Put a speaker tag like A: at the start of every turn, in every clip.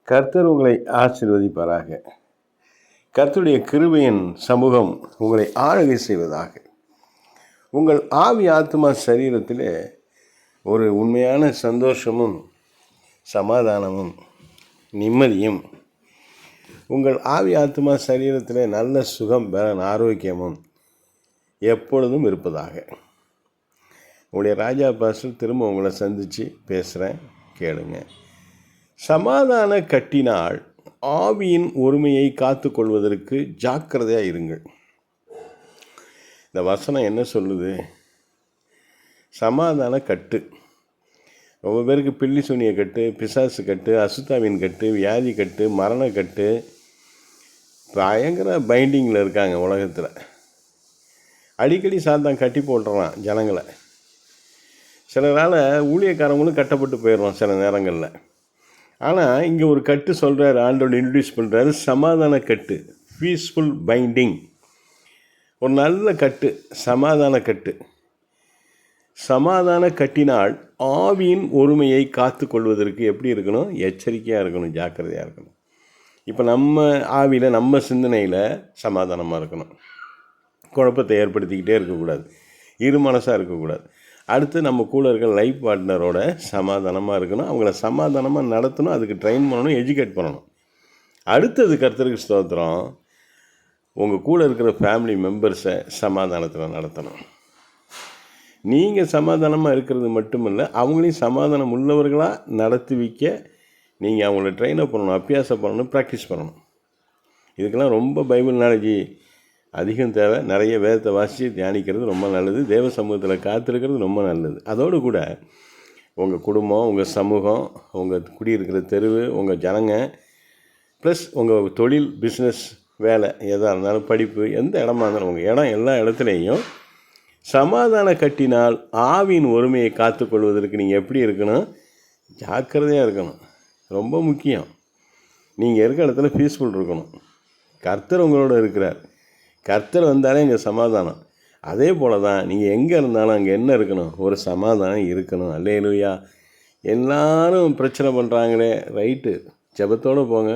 A: கர்த்தர் உங்களை ஆசீர்வதிப்பாராக. கர்த்தருடைய கிருபையின் சமூகம் உங்களை ஆளுகை செய்வதாக. உங்கள் ஆவி ஆத்மா சரீரத்திலே ஒரு உண்மையான சந்தோஷமும் சமாதானமும் நிம்மதியும், உங்கள் ஆவி ஆத்மா சரீரத்திலே நல்ல சுகம் பலன் ஆரோக்கியமும் எப்பொழுதும் இருப்பதாக. உங்களுடைய ராஜா பாஸ்டர் திரும்ப உங்களை சந்தித்து பேசுகிறேன், கேளுங்க. சமாதான கட்டினால் ஆவியின் ஒருமையை காத்து கொள்வதற்கு ஜாக்கிரதையாக இருங்கள். இந்த வசனம் என்ன சொல்லுது? சமாதான கட்டு. ரொம்ப பேருக்கு பில்லி சூனிய கட்டு, பிசாசு கட்டு, அசுத்தாவின் கட்டு, வியாதி கட்டு, மரண கட்டு, பயங்கர பைண்டிங்கில் இருக்காங்க உலகத்தில். அடிக்கடி சாத்தான் கட்டி போட்டுறான் ஜனங்களை. சிலரால் ஊழியக்காரங்களும் கட்டப்பட்டு போயிடுறோம் சில நேரங்களில். ஆனால் இங்கே ஒரு கட்டு சொல்கிறார், ஆண்டோட இன்ட்ரடியூஸ் பண்ணுறாரு, சமாதான கட்டு, பீஸ்ஃபுல் பைண்டிங். ஒரு நல்ல கட்டு, சமாதான கட்டு. சமாதான கட்டினால் ஆவியின் ஒருமையை காத்து கொள்வதற்கு எப்படி இருக்கணும்? எச்சரிக்கையாக இருக்கணும், ஜாக்கிரதையாக இருக்கணும். இப்போ நம்ம ஆவியில், நம்ம சிந்தனையில் சமாதானமாக இருக்கணும். குழப்பத்தை ஏற்படுத்திக்கிட்டே இருக்கக்கூடாது, இரு மனசாக இருக்கக்கூடாது. அடுத்து நம்ம கூட இருக்கிற லைஃப் பார்ட்னரோட சமாதானமாக இருக்கணும், அவங்கள சமாதானமாக நடத்தணும், அதுக்கு ட்ரெயின் பண்ணணும், எஜுகேட் பண்ணணும். அடுத்தது கர்த்தருக்கு ஸ்தோத்திரம், உங்கள் கூட இருக்கிற ஃபேமிலி மெம்பர்ஸை சமாதானத்தில் நடத்தணும். நீங்கள் சமாதானமாக இருக்கிறது மட்டுமில்லை, அவங்களையும் சமாதானம் உள்ளவர்களாக நடத்தி வைக்க நீங்கள் அவங்கள ட்ரெயினப் பண்ணணும், அபியாசம் பண்ணணும், ப்ராக்டிஸ் பண்ணணும். இதுக்கெல்லாம் ரொம்ப பைபிள் நாலேஜி அதிகம் தேவை. நிறைய வேதத்தை வாசித்து தியானிக்கிறது ரொம்ப நல்லது. தேவ சமூகத்தில் காத்திருக்கிறது ரொம்ப நல்லது. அதோடு கூட உங்கள் குடும்பம், உங்கள் சமூகம், உங்கள் குடியிருக்கிற தெருவு, உங்கள் ஜனங்க, ப்ளஸ் உங்கள் தொழில், பிஸ்னஸ், வேலை எதாக இருந்தாலும், படிப்பு, எந்த இடமா இருந்தாலும், உங்கள் இடம், எல்லா இடத்துலையும் சமாதான கட்டினால் ஆவியின் ஒருமையை காத்துக்கொள்வதற்கு நீங்கள் எப்படி இருக்கணும்? ஜாக்கிரதையாக இருக்கணும். ரொம்ப முக்கியம். நீங்கள் இருக்கிற இடத்துல பீஸ்ஃபுல் இருக்கணும். கர்த்தர் உங்களோட இருக்கிறார். கர்த்தர் வந்தாலே இங்கே சமாதானம். அதே போல் தான் நீங்கள் எங்கே இருந்தாலும் அங்கே என்ன இருக்கணும்? ஒரு சமாதானம் இருக்கணும். அல்லேலூயா. எல்லாரும் பிரச்சனை பண்ணுறாங்களே, ரைட்டு, ஜெபத்தோடு போங்க,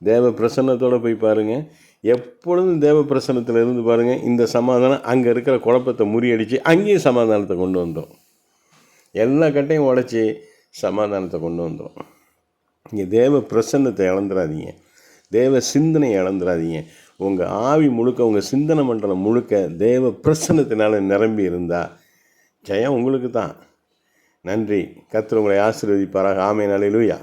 A: தேவ பிரசன்னத்தோடு போய் பாருங்கள். எப்பொழுதும் தேவ பிரசன்னத்தில் இருந்து பாருங்கள். இந்த சமாதானம் அங்கே இருக்கிற குழப்பத்தை முறியடித்து அங்கேயும் சமாதானத்தை கொண்டு வந்துடும். எல்லா கட்டையும் உடச்சி சமாதானத்தை கொண்டு வந்துடும். இங்கே தேவ பிரசன்னத்தை இழந்துடாதீங்க, தேவ சிந்தனையை இழந்துடாதீங்க. உங்கள் ஆவி முழுக்க, உங்கள் சிந்தனை மண்டலம் முழுக்க தேவ பிரசன்னத்தினால் நிரம்பி இருந்தால் ஜெயம் உங்களுக்கு தான். நன்றி. கர்த்தர் உங்களை ஆசீர்வதிப்பாராக. ஆமென். அல்லேலூயா.